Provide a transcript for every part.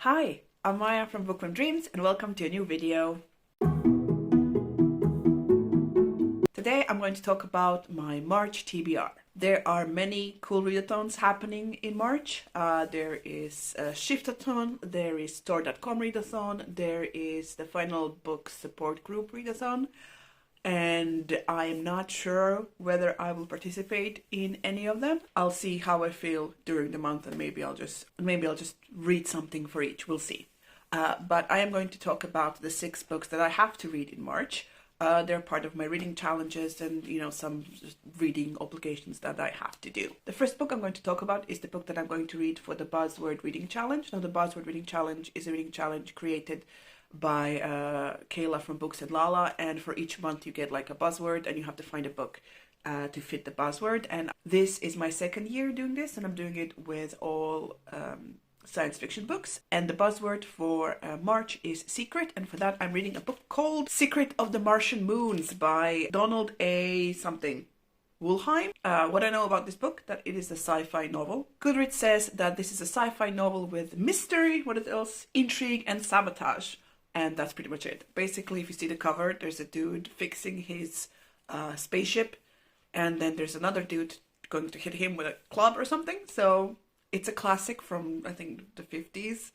Hi, I'm Maya from Book from Dreams and welcome to a new video. Today I'm going to talk about my March TBR. There are many cool readathons happening in March. There is a Shiftathon, there is Store.com readathon, there is the Final Book Support Group readathon, and I'm not sure whether I will participate in any of them. I'll see how I feel during the month, and maybe I'll just read something for each. We'll see. But I am going to talk about the 6 books that I have to read in March. They're part of my reading challenges and, some reading obligations that I have to do. The first book I'm going to talk about is the book that I'm going to read for the Buzzword Reading Challenge. Now, the Buzzword Reading Challenge is a reading challenge created by Kayla from Books and Lala, and for each month you get like a buzzword and you have to find a book to fit the buzzword. And this is my second year doing this, and I'm doing it with all science fiction books. And the buzzword for March is secret, and for that I'm reading a book called Secret of the Martian Moons by Donald A. something Woolheim. What I know about this book, that it is a sci-fi novel. Goodreads says that this is a sci-fi novel with mystery, what else, intrigue and sabotage. And that's pretty much it. Basically, if you see the cover, there's a dude fixing his spaceship, and then there's another dude going to hit him with a club or something. So it's a classic from, I think, the 50s.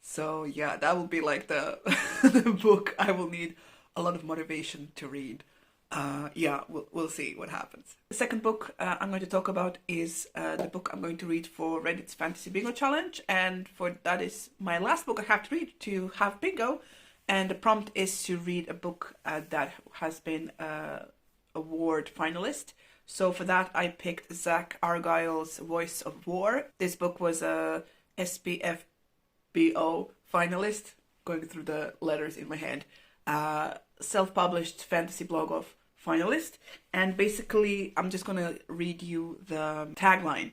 So yeah, that will be like the, the book I will need a lot of motivation to read. We'll see what happens. The second book I'm going to talk about is the book I'm going to read for Reddit's Fantasy Bingo Challenge, and that is my last book I have to read to have bingo. And the prompt is to read a book that has been award finalist. So for that I picked Zach Argyle's Voice of War. This book was a SPFBO finalist, going through the letters in my head. Self-published fantasy blog of finalist, and basically I'm just gonna read you the tagline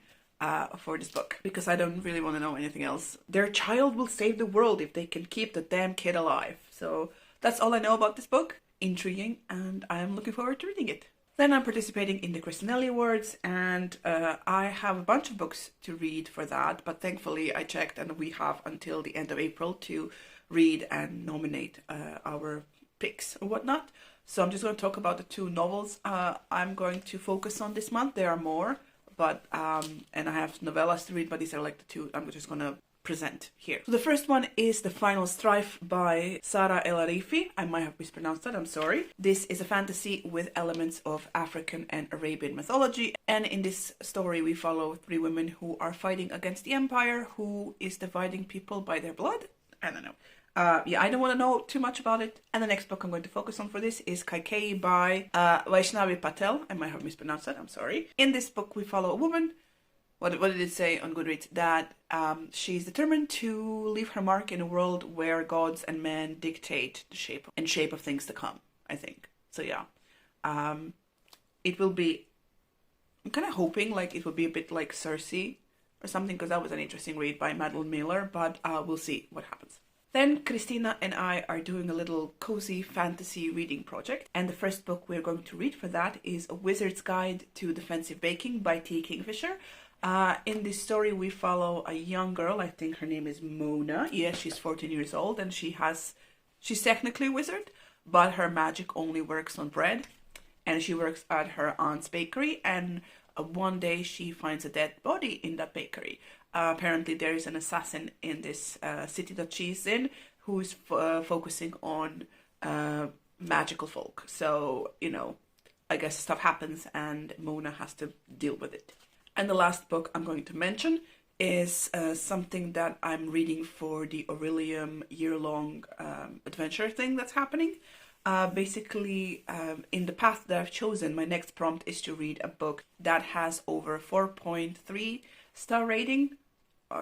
for this book because I don't really want to know anything else. Their child will save the world if they can keep the damn kid alive. So that's all I know about this book. Intriguing, and I'm looking forward to reading it. Then I'm participating in the Christinelli Awards, and I have a bunch of books to read for that, but thankfully I checked and we have until the end of April to read and nominate our picks or whatnot. So I'm just going to talk about the 2 novels I'm going to focus on this month. There are more, but and I have novellas to read, but these are like the 2 I'm just going to present here. So the first one is The Final Strife by Sara El Arifi. I might have mispronounced that, I'm sorry. This is a fantasy with elements of African and Arabian mythology, and in this story we follow 3 women who are fighting against the empire, who is dividing people by their blood. I don't know. I don't want to know too much about it. And the next book I'm going to focus on for this is Kaikei by Vaishnavi Patel. I might have mispronounced that, I'm sorry. In this book we follow a woman, what did it say on Goodreads? That she's determined to leave her mark in a world where gods and men dictate the shape of things to come, I think. So yeah, it will be, I'm kind of hoping like it will be a bit like Circe or something, because that was an interesting read by Madeline Miller, but we'll see what happens. Then Christina and I are doing a little cozy fantasy reading project, and the first book we're going to read for that is A Wizard's Guide to Defensive Baking by T. Kingfisher. In this story we follow a young girl, I think her name is Mona. Yes, she's 14 years old, and she's technically a wizard, but her magic only works on bread, and she works at her aunt's bakery, and one day she finds a dead body in that bakery. Apparently there is an assassin in this city that she's in who is focusing on magical folk. So, I guess stuff happens and Mona has to deal with it. And the last book I'm going to mention is something that I'm reading for the Aurelium year-long adventure thing that's happening. Basically, in the path that I've chosen, my next prompt is to read a book that has over 4.3 star rating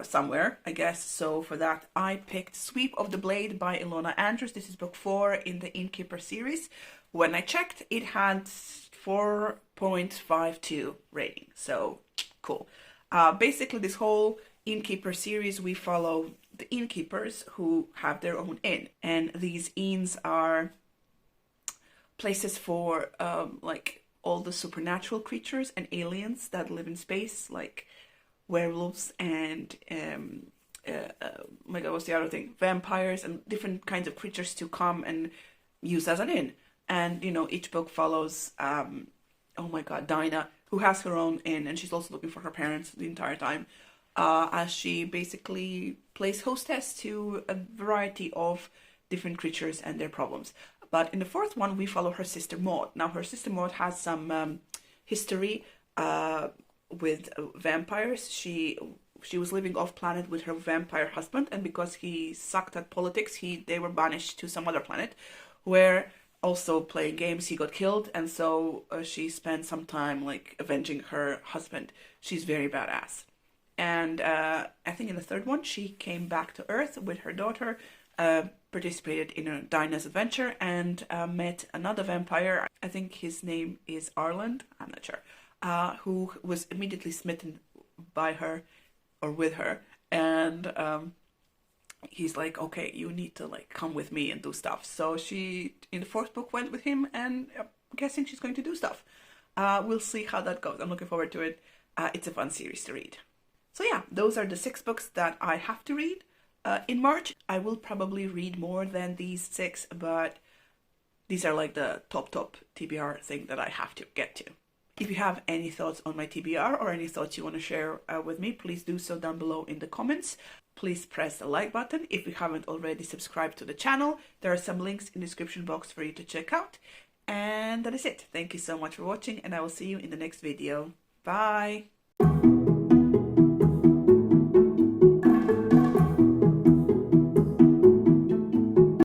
somewhere, I guess. So for that I picked Sweep of the Blade by Ilona Andrews. This is book 4 in the Innkeeper series. When I checked, it had 4.52 rating, so cool. Basically this whole Innkeeper series, we follow the innkeepers who have their own inn, and these inns are places for like all the supernatural creatures and aliens that live in space, like werewolves and my God, what's the other thing? Vampires and different kinds of creatures to come and use as an inn. And, you know, each book follows, oh my God, Dinah, who has her own inn, and she's also looking for her parents the entire time, as she basically plays hostess to a variety of different creatures and their problems. But in the fourth one, we follow her sister Maud. Now, her sister Maud has some history with vampires. She was living off planet with her vampire husband, and because he sucked at politics, they were banished to some other planet, where also playing games he got killed, and so she spent some time like avenging her husband. She's very badass. And I think in the third one, she came back to Earth with her daughter, participated in a Dinah's adventure, and met another vampire. I think his name is Arland, I'm not sure, who was immediately smitten by her or with her. And he's like, okay, you need to like come with me and do stuff. So she, in the fourth book, went with him, and I'm guessing she's going to do stuff. We'll see how that goes. I'm looking forward to it. It's a fun series to read. So yeah, those are the 6 books that I have to read in March. I will probably read more than these 6, but these are like the top TBR thing that I have to get to. If you have any thoughts on my TBR or any thoughts you want to share with me, please do so down below in the comments. Please press the like button. If you haven't already subscribed to the channel, there are some links in the description box for you to check out. And that is it. Thank you so much for watching, and I will see you in the next video. Bye!